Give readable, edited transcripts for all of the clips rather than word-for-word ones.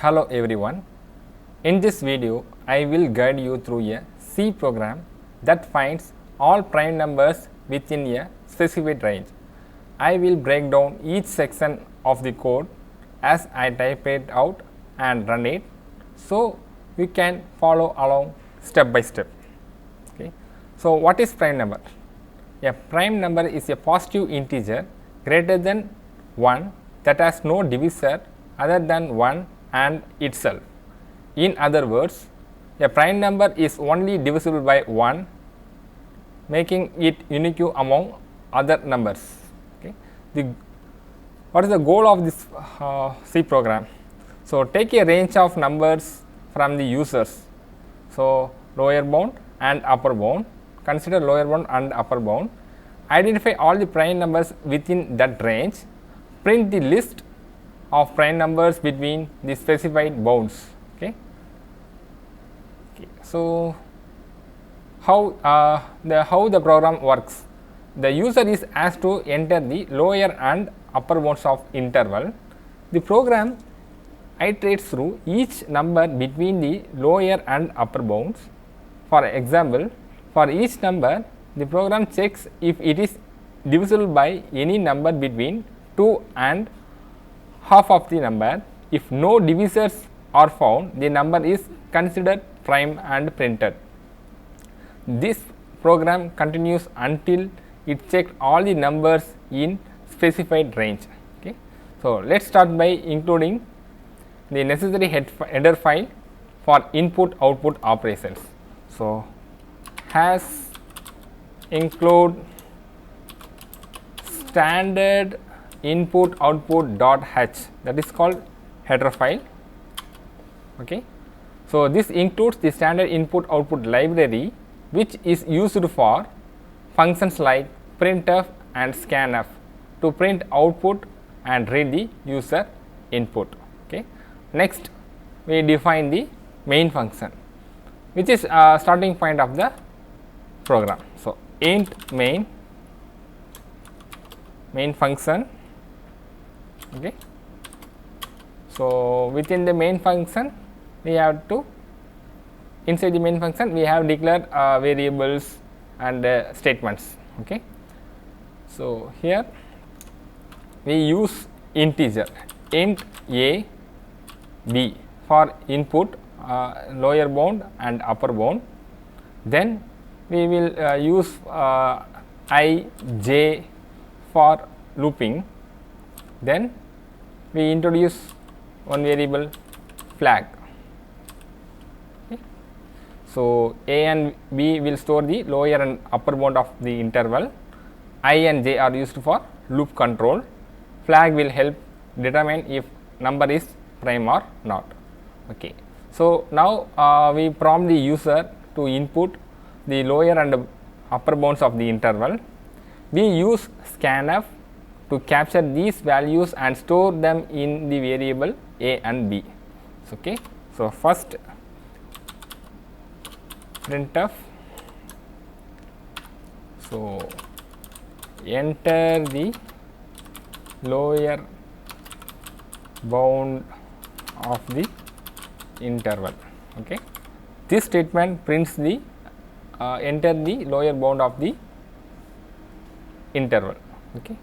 Hello everyone. In this video, I will guide you through a C program that finds all prime numbers within a specified range. I will break down each section of the code as I type it out and run it, so you can follow along step by step. Okay. So, what is prime number? A prime number is a positive integer greater than 1 that has no divisor other than 1 and itself. In other words, a prime number is only divisible by 1, making it unique among other numbers. Okay. What is the goal of this C program? So, take a range of numbers from the users. So, lower bound and upper bound. Consider lower bound and upper bound. Identify all the prime numbers within that range. Print the list of prime numbers between the specified bounds. Okay. So, how the program works? The user is asked to enter the lower and upper bounds of interval. The program iterates through each number between the lower and upper bounds. For example, for each number, the program checks if it is divisible by any number between 2 and half of the number. If no divisors are found, the number is considered prime and printed. This program continues until it checks all the numbers in specified range. Okay. So, let us start by including the necessary header file for input output operations. So, has include standard input output dot h, that is called header file. Okay. So, this includes the standard input output library, which is used for functions like printf and scanf to print output and read the user input. Okay. Next, we define the main function, which is starting point of the program. So, int main function. Okay. So, within the main function, we have to inside the main function we have declared variables and statements. Okay. So, here we use integer int a b for input lower bound and upper bound. Then we will use I j for looping. Then we introduce one variable flag. Okay. So, a and b will store the lower and upper bound of the interval. I and j are used for loop control. Flag will help determine if number is prime or not. Okay. So, now we prompt the user to input the lower and upper bounds of the interval. We use scanf to capture these values and store them in the variable a and b. Okay. So, first printf. So, enter the lower bound of the interval. Okay. This statement prints the enter the lower bound of the interval. Okay.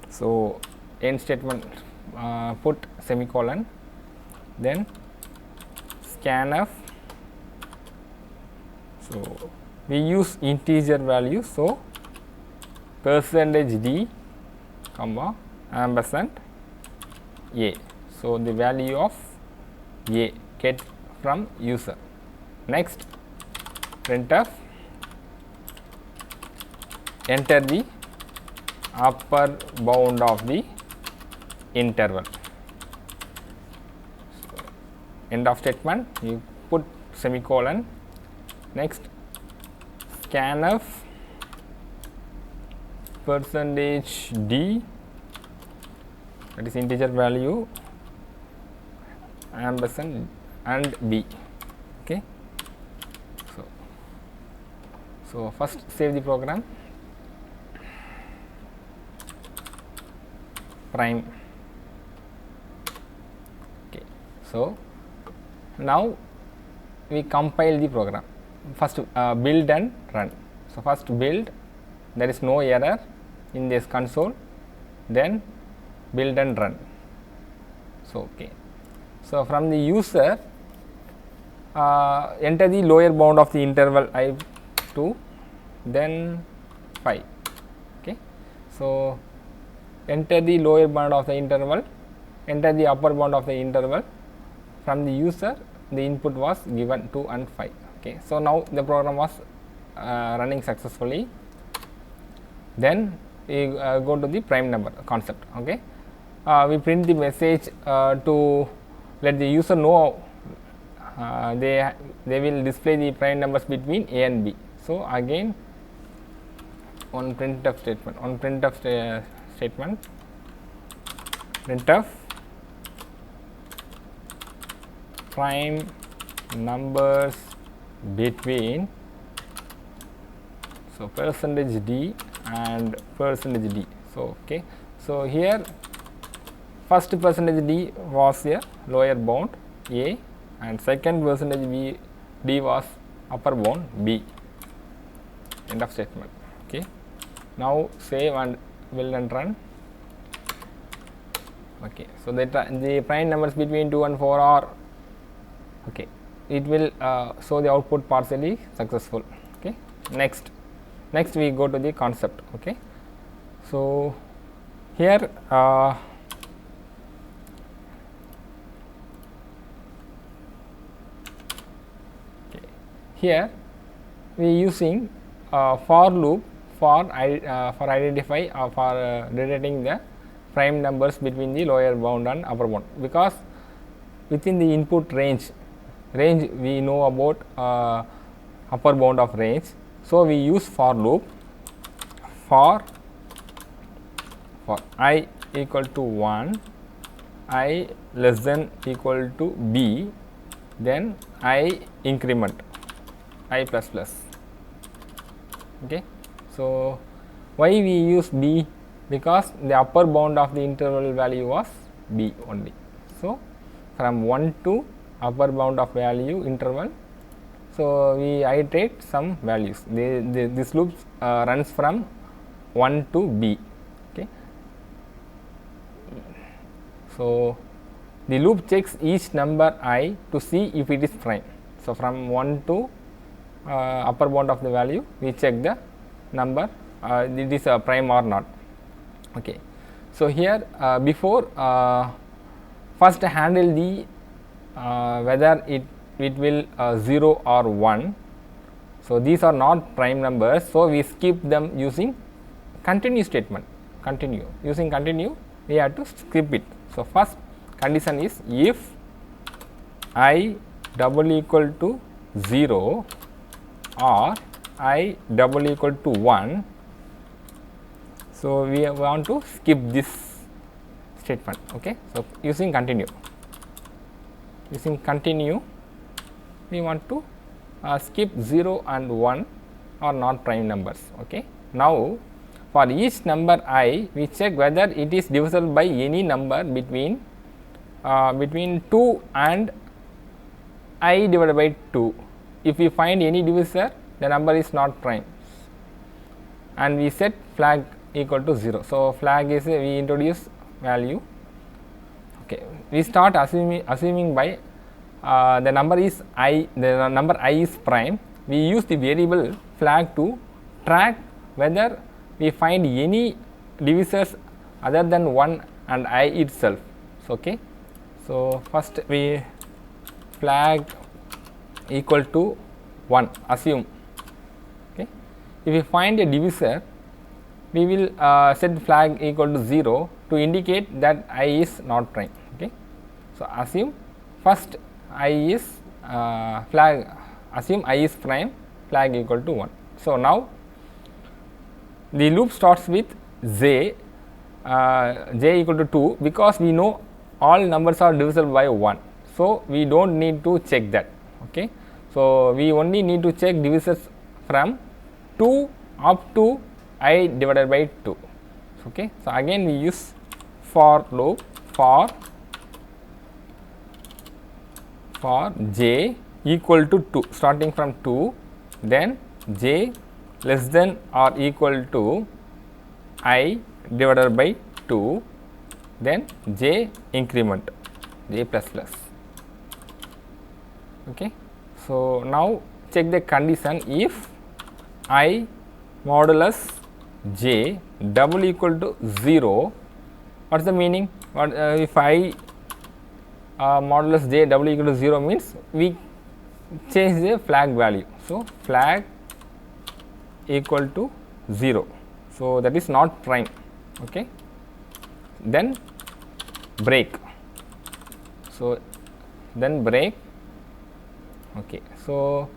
So, end statement put semicolon, then scanf. So, we use integer value. So, percentage d comma ampersand a. So, the value of a get from user. Next, printf, enter the upper bound of the interval. So, end of statement, you put semicolon. Next, scanf percentage d, that is integer value, ampersand and b. Okay. So, first save the program. prime So, now we compile the program. First build and run. So, first build, there is no error in this console, then build and run. So, okay. So, from the user, enter the lower bound of the interval I 2, then 5. Okay. So, enter the lower bound of the interval, enter the upper bound of the interval. From the user, the input was given 2 and 5. Okay. So, now the program was running successfully. Then we go to the prime number concept. Okay. We print the message to let the user know they will display the prime numbers between A and B. So, again on printf statement, statement printf prime numbers between, so percentage %d and percentage %d. So, okay. So, here first percentage %d was a lower bound A and second percentage %d was upper bound B. End of statement. Okay. Now, save and build and run. Okay. So, the prime numbers between 2 and 4 are okay. It will show the output partially successful. Okay. Next we go to the concept. Okay. So, here here we using for loop for identify or for detecting the prime numbers between the lower bound and upper bound, because within the input range we know about upper bound of range. So, we use for loop for I equal to 1, I less than equal to B, then I increment I plus plus. Okay. So, why we use B? Because the upper bound of the interval value was B only. So, from 1 to upper bound of value interval, so we iterate some values. This loop runs from 1 to B. Okay. So, the loop checks each number I to see if it is prime. So, from 1 to upper bound of the value, we check the number it is prime or not. Okay. So, here before first handle the whether it will 0 or 1. So, these are not prime numbers. So, we skip them using continue statement. Using continue, we have to skip it. So, first condition is if I double equal to 0 or I double equal to 1. So, we want to skip this statement. Okay. So, using continue, we want to skip 0 and 1 are not prime numbers. Okay. Now, for each number I, we check whether it is divisible by any number between 2 and I divided by 2. If we find any divisor, the number is not prime, and we set flag equal to 0. So, flag is we introduce value. Okay. We start assuming by the number is I, the number I is prime. We use the variable flag to track whether we find any divisors other than 1 and I itself. So, okay. So, first we flag equal to 1, assume. Okay. If we find a divisor, we will set flag equal to 0 to indicate that I is not prime. Okay. So, assume first I is assume I is prime, flag equal to 1. So, now the loop starts with j equal to 2, because we know all numbers are divisible by 1. So, we do not need to check that. Okay. So, we only need to check divisors from 2 up to I divided by 2. Okay. So, again we use for loop for for j equal to 2, starting from 2, then j less than or equal to I divided by 2, then j increment j plus plus. Okay. So, now check the condition. If I modulus j double equal to 0, what is the meaning? What if I modulus j double equal to 0 means we change the flag value. So, flag equal to 0. So, that is not prime. Okay. Then break. So, then break. Okay. So,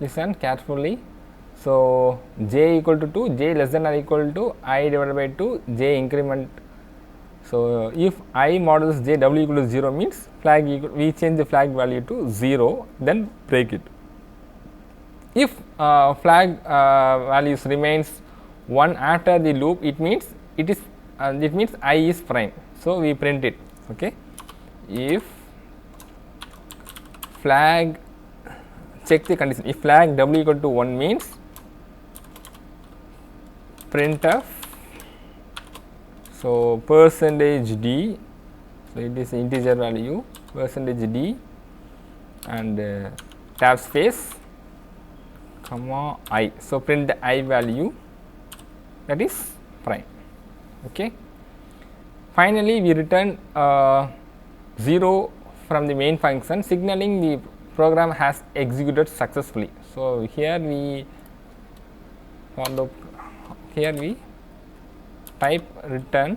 listen carefully. So, j equal to 2, j less than or equal to I divided by 2, j increment. So, if I modulus j double equal to 0 means flag equal, we change the flag value to 0, then break it. If flag values remains 1 after the loop, it means I is prime. So, we print it. Okay. If flag, check the condition, if flag double equal to 1 means printf, so percentage d, so it is integer value, percentage d and tab space comma I. So, print the I value, that is prime. Okay. Finally, we return 0 from the main function, signaling the program has executed successfully. So, here we follow, here we type return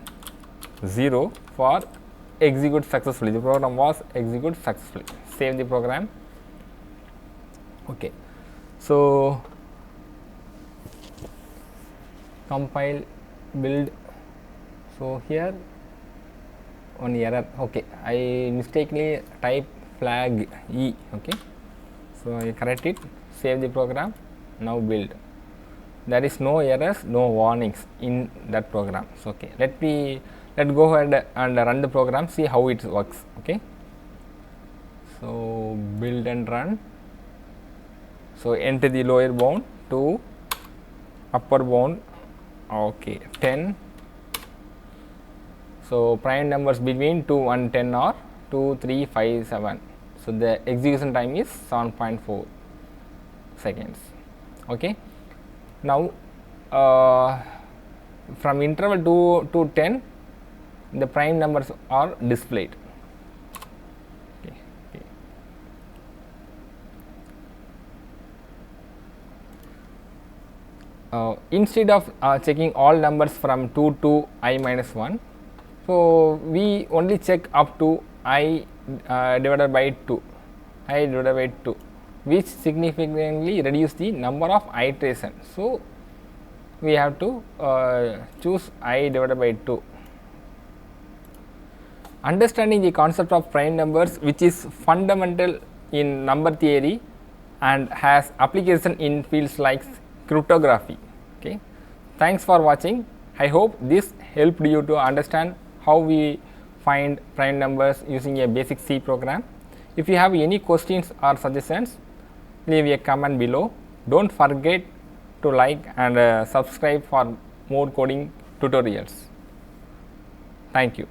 0 for execute successfully, the program was executed successfully. Save the program. Okay. So, compile, build. So, here one error. Okay, I mistakenly type flag E. Okay. So, I correct it, save the program, now build. There is no errors, no warnings in that program. So, okay, let go ahead and run the program, see how it works. Okay. So, build and run. So, enter the lower bound to upper bound, okay, 10. So, prime numbers between 2 and 10 are 2, 3, 5, 7. So, the execution time is 7.4 seconds. Okay. Now, from interval 2 to 10, the prime numbers are displayed. Okay. Instead of checking all numbers from 2 to I minus 1, so we only check up to I divided by 2, which significantly reduce the number of iterations. So, we have to choose I divided by 2. Understanding the concept of prime numbers, which is fundamental in number theory and has application in fields like cryptography. Okay. Thanks for watching. I hope this helped you to understand how we find prime numbers using a basic C program. If you have any questions or suggestions, leave a comment below. Don't forget to like and subscribe for more coding tutorials. Thank you.